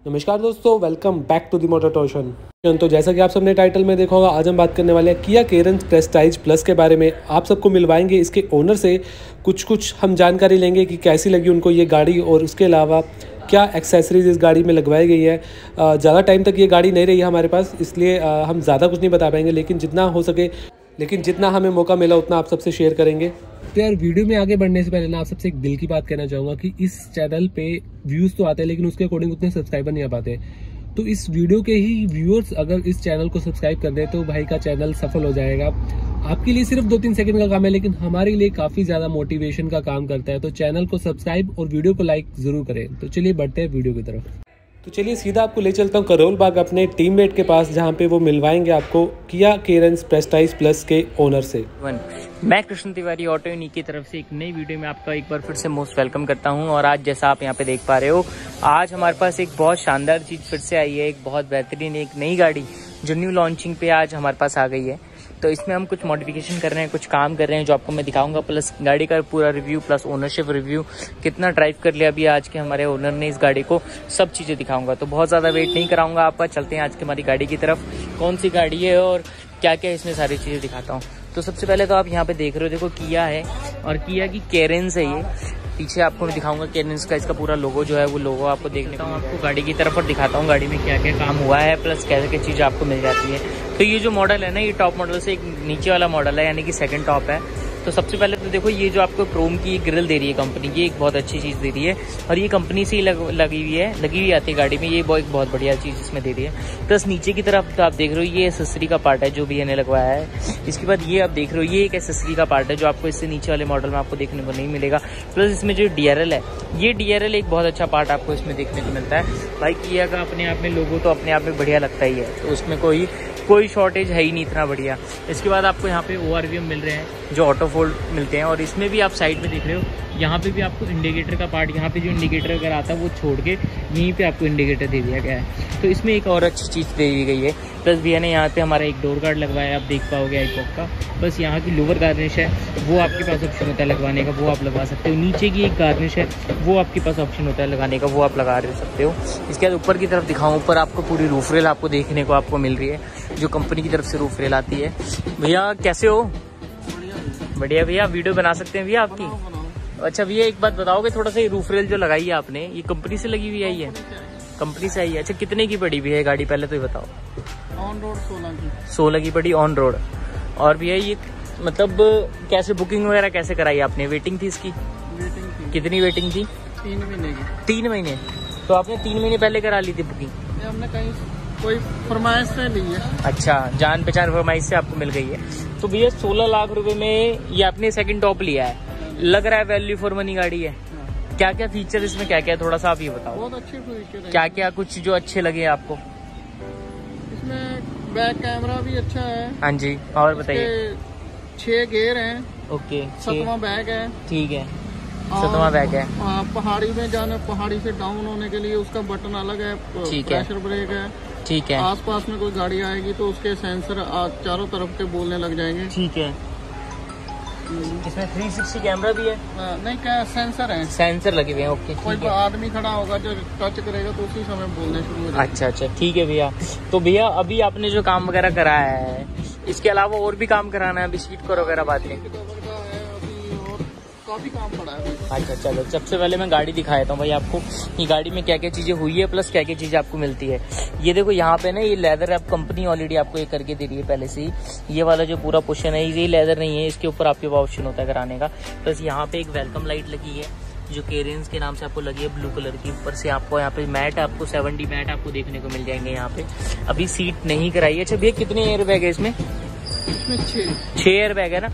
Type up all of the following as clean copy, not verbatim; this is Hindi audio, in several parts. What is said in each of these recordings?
नमस्कार दोस्तों, welcome back to the motor टोशन। तो जैसा कि आप सबने टाइटल में देखा होगा, आज हम बात करने वाले हैं किया कैरेंस प्रेस्टाइज प्लस के बारे में। आप सबको मिलवाएंगे इसके ओनर से, कुछ हम जानकारी लेंगे कि कैसी लगी उनको ये गाड़ी और उसके अलावा क्या एक्सेसरीज इस गाड़ी में लगवाई गई है। ज़्यादा टाइम तक ये गाड़ी नहीं रही है हमारे पास, इसलिए हम ज़्यादा कुछ नहीं बता पाएंगे, लेकिन जितना हमें मौका मिला उतना आप सबसे शेयर करेंगे। तो यार, वीडियो में आगे बढ़ने से पहले ना आप सबसे एक दिल की बात कहना चाहूँगा कि इस चैनल पे व्यूज़ तो आते हैं, लेकिन उसके अकॉर्डिंग उतने सब्सक्राइबर नहीं आ पाते। तो इस वीडियो के ही व्यूअर्स अगर इस चैनल को सब्सक्राइब कर दे तो भाई का चैनल सफल हो जाएगा। आपके लिए सिर्फ 2-3 सेकंड का काम है, लेकिन हमारे लिए काफ़ी ज़्यादा मोटिवेशन का काम करता है। तो चैनल को सब्सक्राइब और वीडियो को लाइक ज़रूर करें। तो चलिए बढ़ते हैं वीडियो की तरफ। तो चलिए सीधा आपको ले चलता हूँ करोल बाग अपने टीममेट के पास, जहाँ पे वो मिलवाएंगे आपको किया कैरेंस प्रेस्टाइज प्लस के ओनर से। मैं कृष्ण तिवारी ऑटो यूनिक की तरफ से एक नई वीडियो में आपका एक बार फिर से मोस्ट वेलकम करता हूं। और आज जैसा आप यहां पे देख पा रहे हो, आज हमारे पास एक बहुत शानदार चीज़ फिर से आई है, एक बहुत बेहतरीन एक नई गाड़ी जो न्यू लॉन्चिंग पे आज हमारे पास आ गई है। तो इसमें हम कुछ मॉडिफिकेशन कर रहे हैं, कुछ काम कर रहे हैं जो आपको मैं दिखाऊंगा, प्लस गाड़ी का पूरा रिव्यू प्लस ओनरशिप रिव्यू, कितना ड्राइव कर लिया अभी आज के हमारे ओनर ने इस गाड़ी को, सब चीज़ें दिखाऊंगा। तो बहुत ज़्यादा वेट नहीं कराऊंगा आपका, चलते हैं आज की हमारी गाड़ी की तरफ। कौन सी गाड़ी है और क्या क्या इसमें सारी चीज़ें दिखाता हूँ। तो सबसे पहले तो आप यहाँ पे देख रहे हो, देखो किया है और किया की कैरेंस है ये। पीछे आपको मैं दिखाऊंगा कैरेंस का इसका पूरा लोगो जो है वो लोगो आपको देखने को आपको गाड़ी की तरफ और दिखाता हूँ गाड़ी में क्या क्या काम हुआ है, प्लस क्या क्या चीज़ आपको मिल जाती है। तो ये जो मॉडल है ना, ये टॉप मॉडल से एक नीचे वाला मॉडल है, यानी कि सेकंड टॉप है। तो सबसे पहले तो देखो, ये जो आपको क्रोम की ग्रिल दे रही है कंपनी की, एक बहुत अच्छी चीज़ दे रही है और ये कंपनी से ही लगी हुई आती है गाड़ी में। ये एक बहुत बढ़िया चीज़ इसमें दे रही है। प्लस नीचे की तरफ तो आप देख रहे हो, ये एसेसरी का पार्ट है जो भी ने लगवाया है। इसके बाद ये आप देख रहे हो, ये एक एसेसरी का पार्ट है जो आपको इससे नीचे वाले मॉडल में आपको देखने को नहीं मिलेगा। प्लस इसमें जो DRL है, ये DRL एक बहुत अच्छा पार्ट आपको इसमें देखने को मिलता है। भाई किया का अपने आप में लोगो तो अपने आप में बढ़िया लगता ही है, तो उसमें कोई शॉर्टेज है ही नहीं, इतना बढ़िया। इसके बाद आपको यहाँ पे ORVM मिल रहे हैं जो ऑटो फोल्ड मिलते हैं, और इसमें भी आप साइड में देख रहे हो, यहाँ पे भी आपको इंडिकेटर का पार्ट, यहाँ पे जो इंडिकेटर वगैरह आता है वो छोड़ के यहीं पे आपको इंडिकेटर दे दिया गया है। तो इसमें एक और अच्छी चीज़ दे दी गई है। प्लस भैया ने यहाँ पे हमारा एक डोर गार्ड लगवाया है, आप देख पाओगे आईकॉक का। बस यहाँ की लोअर गार्निश है, वो आपके पास ऑप्शन होता है लगवाने का, वो आप लगा सकते हो। नीचे की एक गार्निश है, वो आपके पास ऑप्शन होता है लगाने का, वो आप लगा सकते हो। इसके बाद ऊपर की तरफ दिखाऊँ, ऊपर आपको पूरी रूफ रेल आपको देखने को आपको मिल रही है, जो कंपनी की तरफ से रूफ रेल आती है। भैया कैसे हो? बढ़िया भैया, वीडियो बना सकते हैं भैया आपकी? अच्छा भैया, एक बात बताओगे थोड़ा सा, ये रूफ रेल जो लगाई है आपने, ये कंपनी से लगी हुई आई है? कंपनी से आई है। अच्छा, कितने की पड़ी भैया गाड़ी, पहले तो ये बताओ। ऑन रोड 16 की पड़ी ऑन रोड। और भैया ये मतलब कैसे बुकिंग वगैरह कैसे कराई आपने? वेटिंग थी इसकी? वेटिंग थी। कितनी वेटिंग थी? 3 महीने की। 3 महीने? तो आपने 3 महीने पहले करा ली थी बुकिंग? हमने कहीं कोई फरमाइश से ली है। अच्छा, जान पहचान फरमाइश से आपको मिल गई है। तो भैया 16 लाख रुपए में ये आपने सेकंड टॉप लिया है, लग रहा है वैल्यू फॉर मनी गाड़ी है। क्या क्या फीचर इसमें क्या क्या, थोड़ा सा आप ये बताओ। बहुत अच्छे फीचर है। क्या क्या कुछ जो अच्छे लगे आपको? इसमें बैक कैमरा भी अच्छा है। हाँ जी, और बताइए। 6 गेयर हैं। ओके, 7वां बैग है। ठीक है, 7वां बैग है। पहाड़ी में जाने, पहाड़ी से डाउन होने के लिए उसका बटन अलग है। ठीक है, प्रेशर ब्रेक है। ठीक है। आसपास में कोई गाड़ी आएगी तो उसके सेंसर चारों तरफ के बोलने लग जाएंगे। ठीक है। इसमें 360 कैमरा भी है? नहीं, क्या सेंसर है, सेंसर लगे हुए हैं। ओके, कोई आदमी खड़ा होगा जो टच करेगा तो उसी समय बोलने शुरू हो जाएगा। अच्छा, ठीक है भैया। तो भैया अभी आपने जो काम वगैरह कराया है, इसके अलावा और भी काम कराना है अभी? सीट कवर वगैरह बात नहीं, काफी काम पड़ा है। अच्छा चलो, सबसे पहले मैं गाड़ी दिखा देता हूँ भाई आपको, ये गाड़ी में क्या क्या चीजें हुई है, प्लस क्या क्या चीजें आपको मिलती है। ये देखो यहाँ पे ना, ये लेदर आप कंपनी ऑलरेडी आपको ये करके दे रही है पहले से ही। ये वाला जो पूरा पोर्शन है ये लेदर नहीं है, इसके ऊपर आपके पास ऑप्शन होता है कराने का। प्लस यहाँ पे एक वेलकम लाइट लगी है जो कैरेंस के नाम से आपको लगी है, ब्लू कलर की। ऊपर से आपको यहाँ पे मैट, आपको 7D मैट आपको देखने को मिल जाएंगे यहाँ पे। अभी सीट नहीं कराई है। अच्छा भैया, कितने एयर बैग है इसमें? 6 एयर बैग है ना।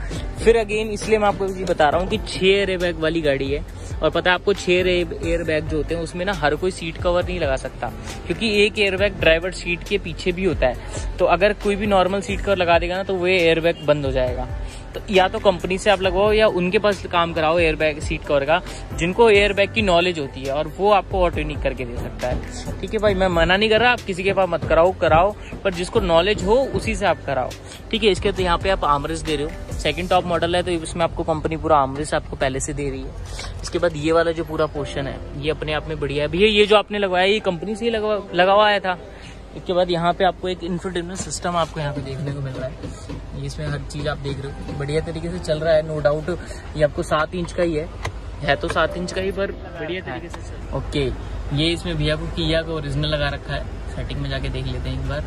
फिर अगेन इसलिए मैं आपको बता रहा हूँ कि 6 एयर बैग वाली गाड़ी है। और पता है आपको, 6 एयर बैग जो होते हैं उसमें ना हर कोई सीट कवर नहीं लगा सकता, क्योंकि एक एयर बैग ड्राइवर सीट के पीछे भी होता है। तो अगर कोई भी नॉर्मल सीट कवर लगा देगा ना तो वो एयर बैग बंद हो जाएगा। तो या तो कंपनी से आप लगवाओ या उनके पास काम कराओ एयरबैग सीट कवर का, जिनको एयरबैग की नॉलेज होती है, और वो आपको ऑटो यूनिक करके दे सकता है। ठीक है भाई, मैं मना नहीं कर रहा, आप किसी के पास मत कराओ, पर जिसको नॉलेज हो उसी से आप कराओ। ठीक है, इसके तो यहाँ पे आप आर्मरेस्ट दे रहे हो, सेकंड टॉप मॉडल है तो इसमें आपको कंपनी पूरा आर्मरेस्ट आपको पहले से दे रही है। इसके बाद ये वाला जो पूरा पोर्शन है ये अपने आप में बढ़िया है भैया। ये जो आपने लगवाया ये कंपनी से ही लगा हुआ आया था। इसके बाद यहाँ पे आपको एक इंफोटेनमेंट सिस्टम आपको यहाँ पे देखने को मिल रहा है। इसमें हर चीज़ आप देख रहे हो बढ़िया तरीके से चल रहा है, नो डाउट। ये आपको 7 इंच का ही है तो 7 इंच का ही, पर बढ़िया तरीके से चल। ओके, ये इसमें भैया को किया का ओरिजिनल लगा रखा है, सेटिंग में जाके देख लेते हैं एक बार।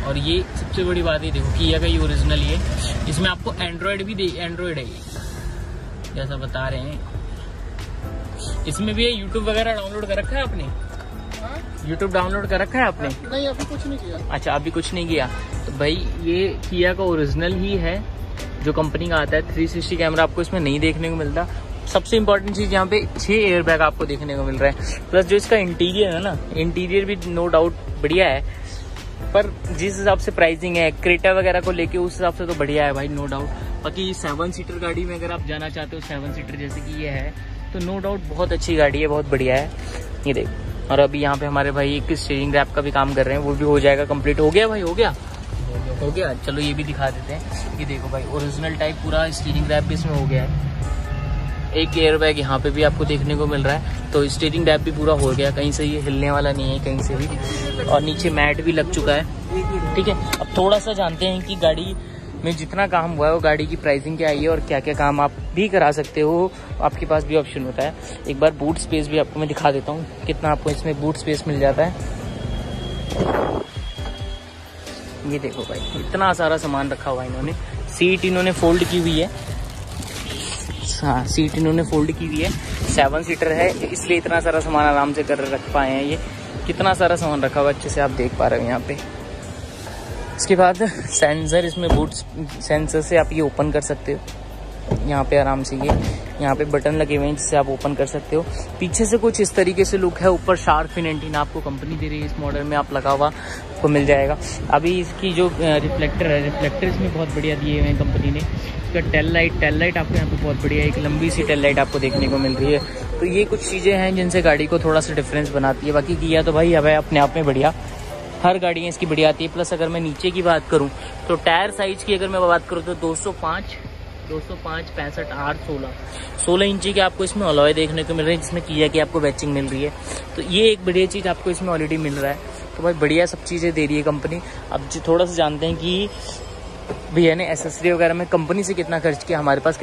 और ये सबसे बड़ी बात है, देखो किया का ये ओरिजिनल ही है। इसमें आपको एंड्रॉयड है ये, जैसा बता रहे हैं। इसमें भी यूट्यूब वगैरह डाउनलोड कर रखा है आपने? यूट्यूब डाउनलोड कर रखा है आपने? नहीं, अभी कुछ नहीं किया। अच्छा, अभी कुछ नहीं किया। तो भाई ये किया का ओरिजिनल ही है जो कंपनी का आता है। 360 कैमरा आपको इसमें नहीं देखने को मिलता। सबसे इम्पोर्टेंट चीज यहाँ पे 6 एयरबैग आपको देखने को मिल रहा है। प्लस जो इसका इंटीरियर है ना, इंटीरियर भी नो डाउट बढ़िया है, पर जिस हिसाब से प्राइसिंग है क्रेटा वगैरह को लेके उस हिसाब से तो बढ़िया है भाई, नो डाउट। बाकी 7 सीटर गाड़ी में अगर आप जाना चाहते हो 7 सीटर जैसे कि ये है, तो नो डाउट बहुत अच्छी गाड़ी है, बहुत बढ़िया है। ये देखो, और अभी यहाँ पे हमारे भाई एक स्टीयरिंग रैप का भी काम कर रहे हैं, वो भी हो जाएगा कंप्लीट। हो गया भाई, हो गया। चलो ये भी दिखा देते हैं। ये देखो भाई, ओरिजिनल टाइप पूरा स्टीयरिंग रैप भी इसमें हो गया है। एक एयर बैग यहाँ पे भी आपको देखने को मिल रहा है, तो स्टीयरिंग रैप भी पूरा हो गया, कहीं से ये हिलने वाला नहीं है कहीं से भी। और नीचे मैट भी लग चुका है। ठीक है, अब थोड़ा सा जानते हैं कि गाड़ी में जितना काम हुआ है वो गाड़ी की प्राइसिंग क्या है और क्या क्या काम आप भी करा सकते हो, आपके पास भी ऑप्शन होता है। एक बार बूट स्पेस भी आपको मैं दिखा देता हूँ, कितना आपको इसमें बूट स्पेस मिल जाता है। ये देखो भाई, इतना सारा सामान रखा हुआ है इन्होंने। सीट इन्होंने फोल्ड की हुई है, हाँ सीट इन्होंने फोल्ड की हुई है। 7 सीटर है इसलिए इतना सारा सामान आराम से कर रख पाए हैं। ये कितना सारा सामान रखा हुआ अच्छे से आप देख पा रहे हो यहाँ पे। इसके बाद सेंसर, इसमें बूट सेंसर से आप ये ओपन कर सकते हो यहाँ पे आराम से। ये यहाँ पे बटन लगे हुए हैं जिससे आप ओपन कर सकते हो। पीछे से कुछ इस तरीके से लुक है। ऊपर शार्क फिन एंटीना आपको कंपनी दे रही है, इस मॉडल में आप लगा हुआ आपको मिल जाएगा। अभी इसकी जो रिफ्लेक्टर है, रिफ्लेक्टर इसमें बहुत बढ़िया दिए हुए हैं कंपनी ने। इसका टेल लाइट आपको यहाँ पे बहुत बढ़िया, एक लंबी सी टेल लाइट आपको देखने को मिल रही है। तो ये कुछ चीज़ें हैं जिनसे गाड़ी को थोड़ा सा डिफरेंस बनाती है। बाकी किया तो भाई अब अपने आप में बढ़िया, हर गाड़ियाँ इसकी बढ़िया आती है। प्लस अगर मैं नीचे की बात करूँ तो टायर साइज की अगर मैं बात करूँ तो 205, 65, 8, 16 इंची के आपको इसमें अलॉय देखने को मिल रहे हैं, जिसमें किया की आपको बैचिंग मिल रही है। तो ये एक बढ़िया चीज़ आपको इसमें ऑलरेडी मिल रहा है। तो भाई बढ़िया सब चीज़ें दे रही है कंपनी। अब थोड़ा सा जानते हैं कि भैया ने एसेसरी वगैरह में कंपनी से कितना खर्च किया, हमारे पास